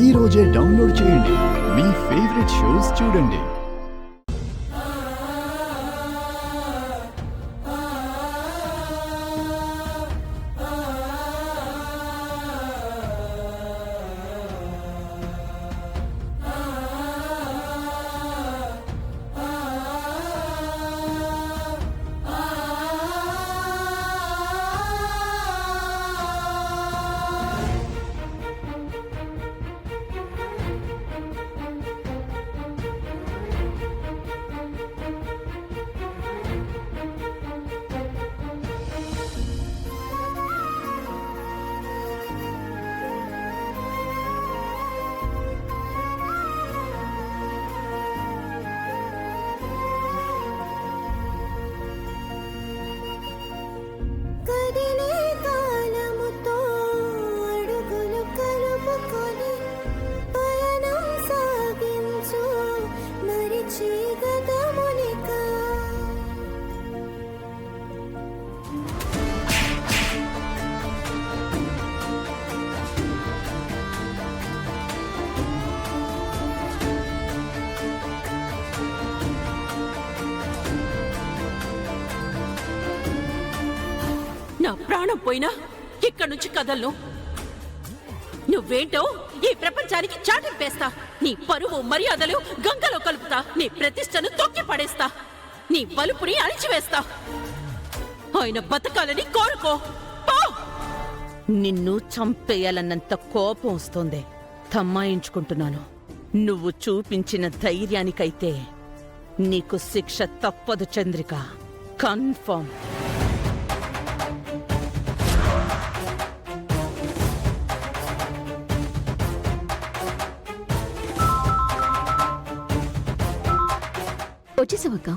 ఈ రోజే డౌన్లోడ్ చేయండి. మీ ఫేవరెట్ షోస్ చూడండి. నా ప్రాణం పోయినా ఇక్కడి నుంచి కదలను. నువ్వేంటో ఈ ప్రపంచానికి చాటింపేస్తా. నీ పరువు మర్యాదలు గంగలో కలుపుతా. నీ ప్రతిష్టను తొక్కి పడేస్తా. నీ వలుపుని అణిచివేస్తా. ఆయన బతకాలని కోరుకో. నిన్ను చంపేయాలన్నంత కోపం వస్తోంది. తమ్మాయించుకుంటున్నాను. నువ్వు చూపించిన ధైర్యానికైతే నీకు శిక్ష తప్పదు చంద్రిక. కన్ఫర్మ్. వచ్చేసావక్క.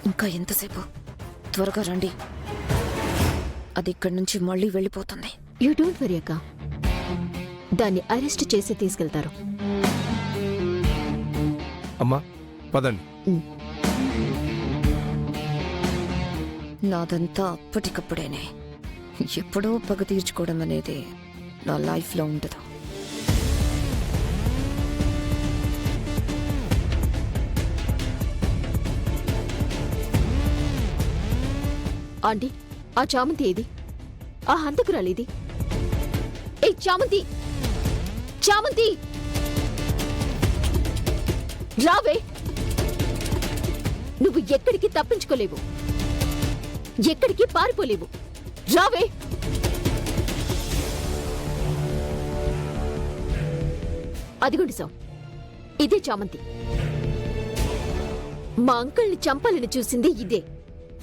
ఇంకా ఎంతసేపు? త్వరగా రండి. అది ఇక్కడి నుంచి మళ్ళీ వెళ్ళిపోతుంది. యూ డోంట్ వరీ అక్క. దాన్ని అరెస్ట్ చేసి తీసుకెళ్తారు. అమ్మా పదండి. నాదంతా అప్పటికప్పుడేనే. ఎప్పుడో పగ తీర్చుకోవడం అనేది నా లైఫ్లో ఉండదు. ఆంటీ, ఆ చామంతి ఏది? ఆ హంతకురాలేది? ఏ చామంతి, చామంతి రావే. నువ్వు ఎక్కడికి తప్పించుకోలేవు, ఎక్కడికి పారిపోలేవు. రావే. అదిగోండి సార్, ఇదే చామంతి. మా అంకల్ని చంపాలని చూసింది ఇదే.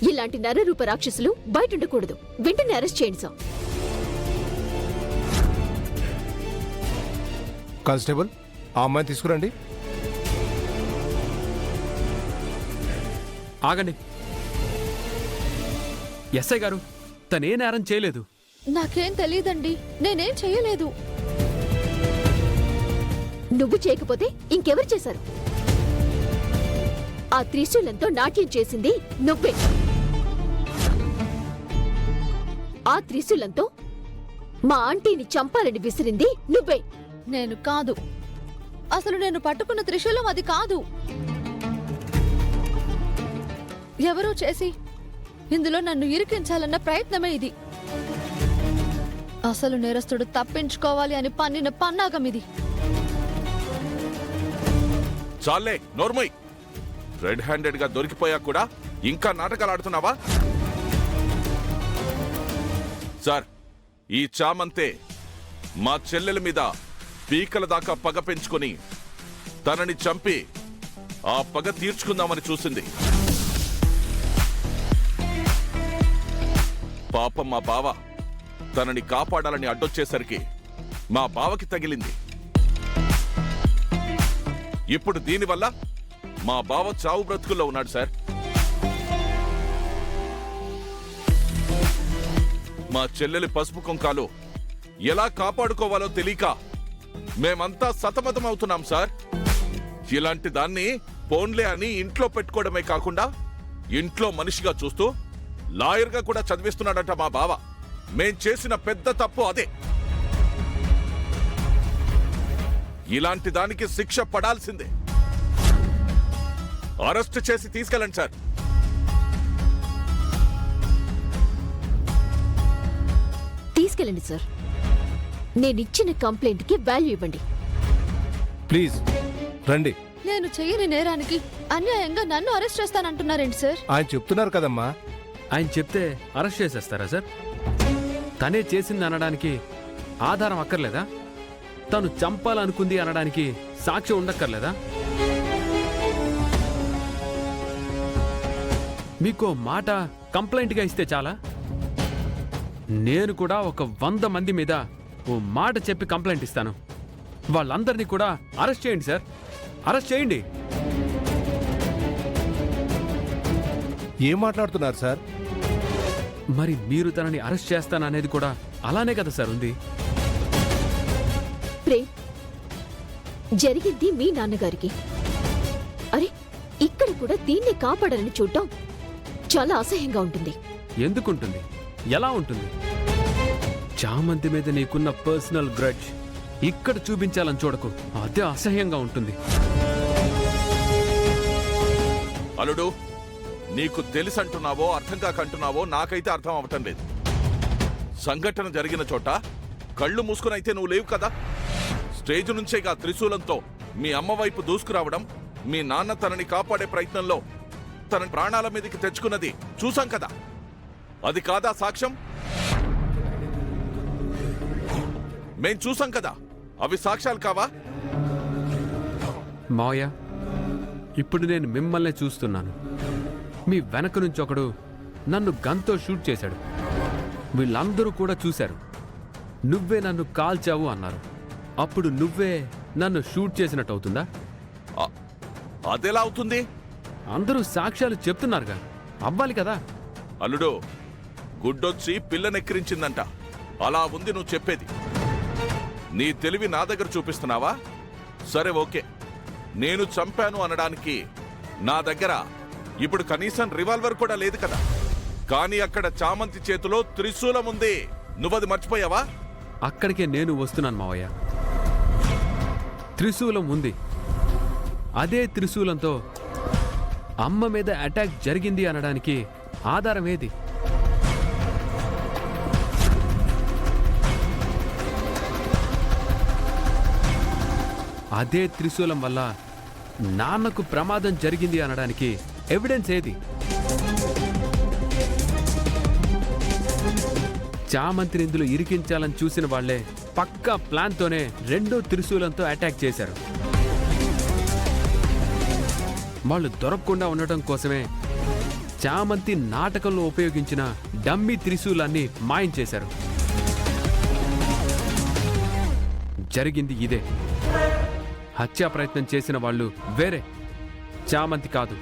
ఇలాంటి నరరూప రాక్షసులు బయట ఉండకూడదు. వెంటనే అరెస్ట్ చేయండి సార్. కానిస్టేబుల్, ఆ అమ్మాయిని తీసుకురండి. ఆగండి. ఎస్ఐ గారు, తనే నేరం చేయలేదు. నాకేం తెలియదండి, నేనేం చేయలేదు. నువ్వు చేయకపోతే ఇంకెవరు చేశారు? ఆ త్రిశూలంతో నాట్యం చేసింది నువ్వే. ఆ త్రిశూలంతో మా ఆంటీని చంపాలని విసిరింది నువ్వే. నేను కాదు. అసలు నేను పట్టుకున్న త్రిశూలం అది కాదు. ఎవరో చేసి ఇందులో నన్ను ఇరికించాలన్న ప్రయత్నమే ఇది. అసలు నేరస్తుడు తప్పించుకోవాలి అని పన్నిన పన్నాగం ఇది. చాలే నోర్మయ్. రెడ్ హ్యాండెడ్ గా దొరికిపోయా కూడా ఇంకా నాటకాలు ఆడుతున్నావా? సార్, ఈ చామంతే మా చెల్లెల మీద పీకల దాకా పగ పెంచుకొని తనని చంపి ఆ పగ తీర్చుకుందామని చూసింది. పాపం మా బావ తనని కాపాడాలని అడ్డొచ్చేసరికి మా బావకి తగిలింది. ఇప్పుడు దీనివల్ల మా బావ చావు బ్రతుకుల్లో ఉన్నాడు సార్. మా చెల్లెలి పసుపు కుంకాలు ఎలా కాపాడుకోవాలో తెలియక మేమంతా సతమతమవుతున్నాం సార్. ఇలాంటి దాన్ని పోన్లే అని ఇంట్లో పెట్టుకోవడమే కాకుండా ఇంట్లో మనిషిగా చూస్తూ లాయర్గా కూడా చదివిస్తున్నాడట మా బావ. మేం చేసిన పెద్ద తప్పు అదే. ఇలాంటి దానికి శిక్ష పడాల్సిందే. అరెస్ట్ చేసి తీసుకెళ్ళండి సార్. తీసుకెళ్ళండి సార్. నేనిచ్చిన కంప్లైంట్ కి వాల్యూ ఇవ్వండి. ప్లీజ్ రండి. నేను చెయ్యని నేరానికి అన్యాయంగా నన్ను అరెస్ట్ చేస్తానంటున్నారేంటి సార్? ఆయన చెప్తున్నారు కదమ్మా. ఆయన చెప్తే అరెస్ట్ చేసేస్తారా సార్? తనే చేసింది అనడానికి ఆధారం అక్కర్లేదా? తను చంపాలనుకుంది అనడానికి సాక్ష్యం ఉండక్కర్లేదా? మీకో మాట కంప్లైంట్గా ఇస్తే చాలా? నేను కూడా ఒక 100 మంది మీద ఓ మాట చెప్పి కంప్లైంట్ ఇస్తాను. వాళ్ళందరినీ కూడా అరెస్ట్ చేయండి సార్, అరెస్ట్ చేయండి. ఏం మాట్లాడుతున్నారు సార్? మరి మీరు తనని అరెస్ట్ చేస్తాననేది కూడా అలానే కదా సార్ ఉంది. ప్రేమ్, జరిగింది మీ నాన్నగారికి. అరే, ఇక్కడ కూడా దీన్ని కాపాడాలని చూడటం చాలా అసహ్యంగా ఉంటుంది. ఎందుకుంటుంది? ఎలా ఉంటుంది? చామంతి మీద నీకున్న పర్సనల్ గ్రడ్జ్ ఇక్కడ చూపించాలని చూడకు, అదే అసహ్యంగా ఉంటుంది. అల్లుడు, నీకు తెలుసంటున్నావో అర్థం కాకంటున్నావో నాకైతే అర్థం అవటం లేదు. సంఘటన జరిగిన చోట కళ్ళు మూసుకునైతే నువ్వు లేవు కదా. స్టేజ్ నుంచేగా త్రిశూలంతో మీ అమ్మ వైపు దూసుకురావడం, మీ నాన్న తనని కాపాడే ప్రయత్నంలో తన ప్రాణాల మీదకి తెచ్చుకున్నది చూసాం కదా. అది కాదా సాక్ష్యం? మేం చూసాం కదా, అవి సాక్ష్యాలు కావా? మావయ్య, ఇప్పుడు నేను మిమ్మల్నే చూస్తున్నాను. మీ వెనక నుంచి ఒకడు నన్ను గన్తో షూట్ చేశాడు. వీళ్ళందరూ కూడా చూశారు. నువ్వే నన్ను కాల్చావు అన్నారు. అప్పుడు నువ్వే నన్ను షూట్ చేసినట్టు అవుతుందా? అదెలా అవుతుంది? అందరూ సాక్ష్యాలు చెప్తున్నారుగా, అవ్వాలి కదా. అల్లుడు, గుడ్డొచ్చి పిల్లనెక్కిరించిందంట. అలా ఉంది నువ్వు చెప్పేది. నీ తెలివి నా దగ్గర చూపిస్తున్నావా? సరే, ఓకే. నేను చంపాను అనడానికి నా దగ్గర ఇప్పుడు కనీసం రివాల్వర్ కూడా లేదు కదా. కానీ అక్కడ చామంతి చేతిలో త్రిశూలం ఉంది. నువ్వది మర్చిపోయావా? అక్కడికే నేను వస్తున్నాను మావయ్య. త్రిశూలం ఉంది. అదే త్రిశూలంతో అమ్మ మీద అటాక్ జరిగింది అనడానికి ఆధారం ఏది? అదే త్రిశూలం వల్ల నాన్నకు ప్రమాదం జరిగింది అనడానికి ఎవిడెన్స్ ఏది? చామంతిని ఇందులో ఇరికించాలని చూసిన వాళ్లే పక్కా ప్లాన్తోనే రెండో త్రిశూలంతో అటాక్ చేశారు. వాళ్ళు దొరకకుండా ఉండటం కోసమే చామంతి నాటకంలో ఉపయోగించిన డమ్మీ త్రిశూలాన్ని మాయం చేశారు. జరిగింది ఇదే. హత్యా ప్రయత్నం చేసిన వాళ్ళు వేరే, చామంతి కాదు.